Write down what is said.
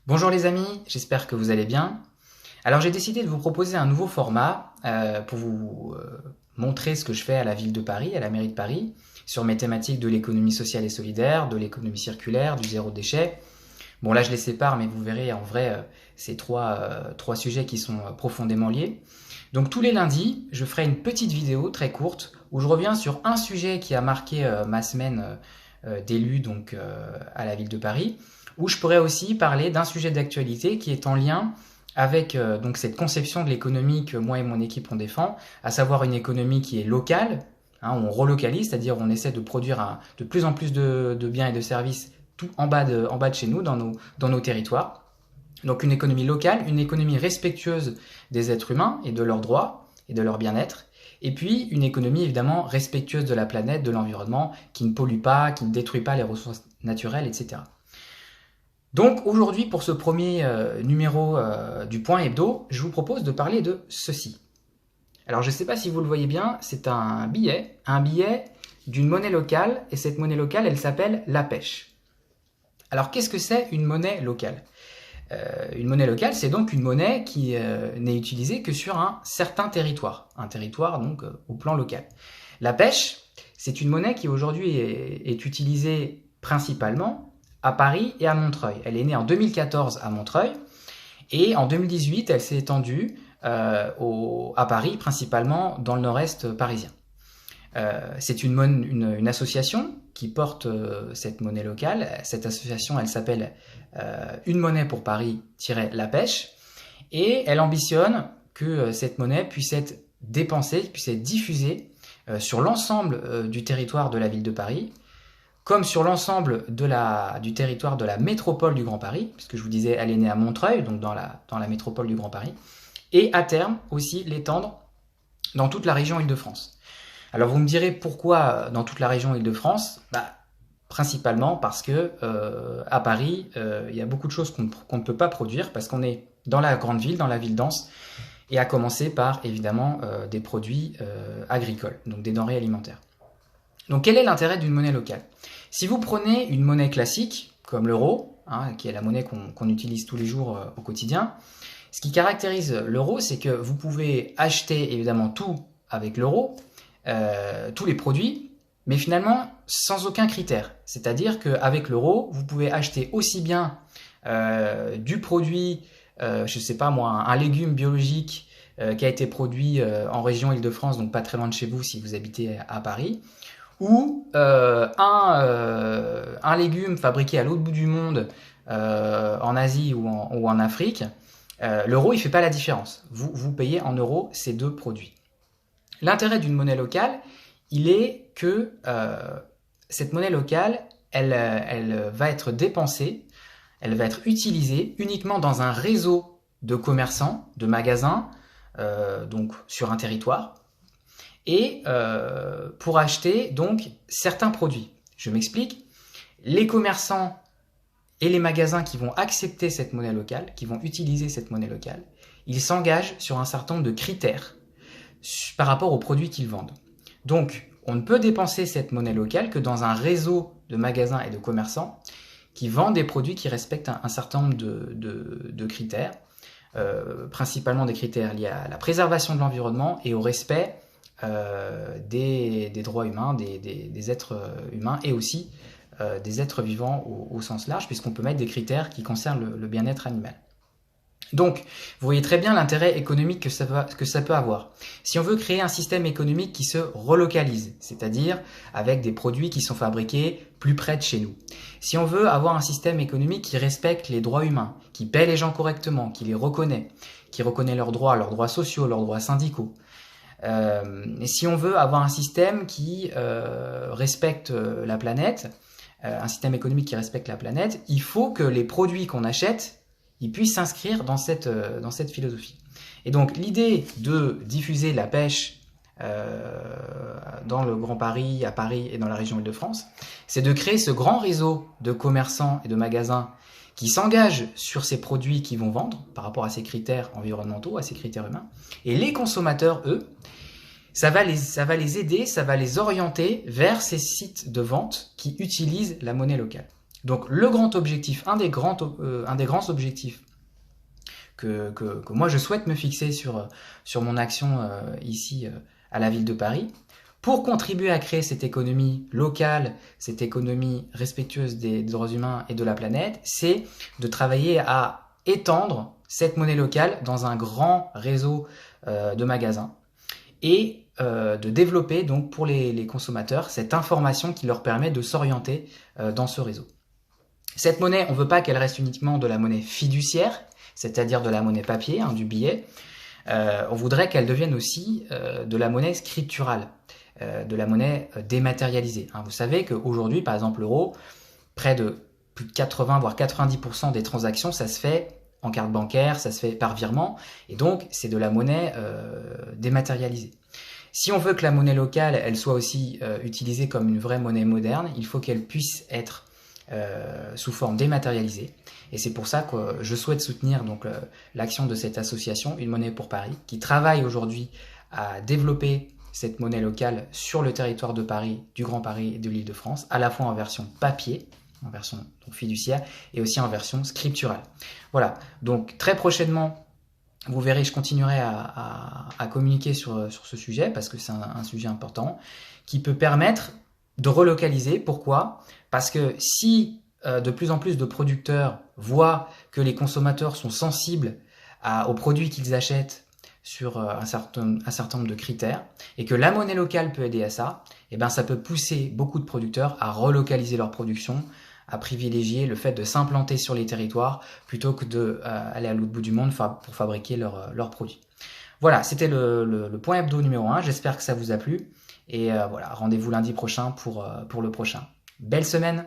Bonjour les amis, j'espère que vous allez bien. Alors j'ai décidé de vous proposer un nouveau format pour vous montrer ce que je fais à la ville de Paris, à la mairie de Paris, sur mes thématiques de l'économie sociale et solidaire, de l'économie circulaire, du zéro déchet. Bon là je les sépare mais vous verrez en vrai c'est trois sujets qui sont profondément liés. Donc tous les lundis je ferai une petite vidéo très courte où je reviens sur un sujet qui a marqué ma semaine d'élu donc à la ville de Paris, où je pourrais aussi parler d'un sujet d'actualité qui est en lien avec donc cette conception de l'économie que moi et mon équipe on défend, à savoir une économie qui est locale, où on relocalise, c'est-à-dire on essaie de produire de plus en plus de biens et de services tout en bas de chez nous, dans nos territoires. Donc une économie locale, une économie respectueuse des êtres humains et de leurs droits et de leur bien-être, et puis une économie évidemment respectueuse de la planète, de l'environnement, qui ne pollue pas, qui ne détruit pas les ressources naturelles, etc. Donc aujourd'hui, pour ce premier numéro du Point Hebdo, je vous propose de parler de ceci. Alors je ne sais pas si vous le voyez bien, c'est un billet d'une monnaie locale, et cette monnaie locale, elle s'appelle la pêche. Alors qu'est-ce que c'est une monnaie locale ? Une monnaie locale, c'est donc une monnaie qui n'est utilisée que sur un certain territoire, un territoire donc au plan local. La pêche, c'est une monnaie qui aujourd'hui est utilisée principalement à Paris et à Montreuil. Elle est née en 2014 à Montreuil et en 2018, elle s'est étendue à Paris, principalement dans le nord-est parisien. C'est une association qui porte cette monnaie locale. Cette association, elle s'appelle Une monnaie pour Paris-La Pêche, et elle ambitionne que cette monnaie puisse être dépensée, puisse être diffusée sur l'ensemble du territoire de la ville de Paris, comme sur l'ensemble du territoire de la métropole du Grand Paris, puisque je vous disais, elle est née à Montreuil, donc dans la métropole du Grand Paris, et à terme aussi l'étendre dans toute la région Île-de-France. Alors vous me direz pourquoi dans toute la région Île-de-France ? Principalement parce que à Paris, il y a beaucoup de choses qu'on ne peut pas produire parce qu'on est dans la grande ville, dans la ville dense, et à commencer par évidemment des produits agricoles, donc des denrées alimentaires. Donc quel est l'intérêt d'une monnaie locale ? Si vous prenez une monnaie classique, comme l'euro, qui est la monnaie qu'on utilise tous les jours au quotidien, ce qui caractérise l'euro, c'est que vous pouvez acheter évidemment tout avec l'euro, tous les produits, mais finalement sans aucun critère. C'est-à-dire qu'avec l'euro, vous pouvez acheter aussi bien du produit, je ne sais pas moi, un légume biologique qui a été produit en région Île-de-France, donc pas très loin de chez vous si vous habitez à Paris, ou un légume fabriqué à l'autre bout du monde, en Asie ou en Afrique. L'euro, il ne fait pas la différence. Vous payez en euros ces deux produits. L'intérêt d'une monnaie locale, il est que cette monnaie locale, elle va être dépensée, elle va être utilisée uniquement dans un réseau de commerçants, de magasins, donc sur un territoire, et pour acheter donc certains produits. Je m'explique. Les commerçants et les magasins qui vont accepter cette monnaie locale, qui vont utiliser cette monnaie locale, ils s'engagent sur un certain nombre de critères par rapport aux produits qu'ils vendent. Donc, on ne peut dépenser cette monnaie locale que dans un réseau de magasins et de commerçants qui vendent des produits qui respectent un certain nombre de critères, principalement des critères liés à la préservation de l'environnement et au respect des droits humains, des êtres humains et aussi des êtres vivants au sens large, puisqu'on peut mettre des critères qui concernent le bien-être animal. Donc, vous voyez très bien l'intérêt économique que ça peut avoir. Si on veut créer un système économique qui se relocalise, c'est-à-dire avec des produits qui sont fabriqués plus près de chez nous. Si on veut avoir un système économique qui respecte les droits humains, qui paie les gens correctement, qui les reconnaît, qui reconnaît leurs droits sociaux, leurs droits syndicaux. Et si on veut avoir un système qui respecte la planète, un système économique qui respecte la planète, il faut que les produits qu'on achète ils puissent s'inscrire dans cette philosophie. Et donc l'idée de diffuser la pêche dans le Grand Paris, à Paris et dans la région Île-de-France, c'est de créer ce grand réseau de commerçants et de magasins qui s'engagent sur ces produits qu'ils vont vendre par rapport à ces critères environnementaux, à ces critères humains. Et les consommateurs, eux, ça va les aider, ça va les orienter vers ces sites de vente qui utilisent la monnaie locale. Donc le grand objectif, un des grands objectifs que moi je souhaite me fixer sur mon action ici à la ville de Paris, pour contribuer à créer cette économie locale, cette économie respectueuse des droits humains et de la planète, c'est de travailler à étendre cette monnaie locale dans un grand réseau de magasins et de développer donc pour les consommateurs cette information qui leur permet de s'orienter dans ce réseau. Cette monnaie, on ne veut pas qu'elle reste uniquement de la monnaie fiduciaire, c'est-à-dire de la monnaie papier, du billet. On voudrait qu'elle devienne aussi de la monnaie scripturale, de la monnaie dématérialisée. Vous savez qu'aujourd'hui, par exemple l'euro, près de plus de 80 voire 90% des transactions, ça se fait en carte bancaire, ça se fait par virement, et donc c'est de la monnaie dématérialisée. Si on veut que la monnaie locale, elle soit aussi utilisée comme une vraie monnaie moderne, il faut qu'elle puisse être sous forme dématérialisée. Et c'est pour ça que je souhaite soutenir donc l'action de cette association Une Monnaie pour Paris, qui travaille aujourd'hui à développer cette monnaie locale sur le territoire de Paris, du Grand Paris et de l'Île-de-France, à la fois en version papier, en version donc fiduciaire, et aussi en version scripturale. Voilà, donc très prochainement, vous verrez, je continuerai à communiquer sur ce sujet, parce que c'est un sujet important, qui peut permettre de relocaliser. Pourquoi ? Parce que si de plus en plus de producteurs voient que les consommateurs sont sensibles aux produits qu'ils achètent sur un certain nombre de critères, et que la monnaie locale peut aider à ça, et ben ça peut pousser beaucoup de producteurs à relocaliser leur production, à privilégier le fait de s'implanter sur les territoires plutôt que d'aller à l'autre bout du monde pour fabriquer leurs produits. Voilà, c'était le point hebdo numéro 1, j'espère que ça vous a plu, et voilà, rendez-vous lundi prochain pour le prochain. Belle semaine!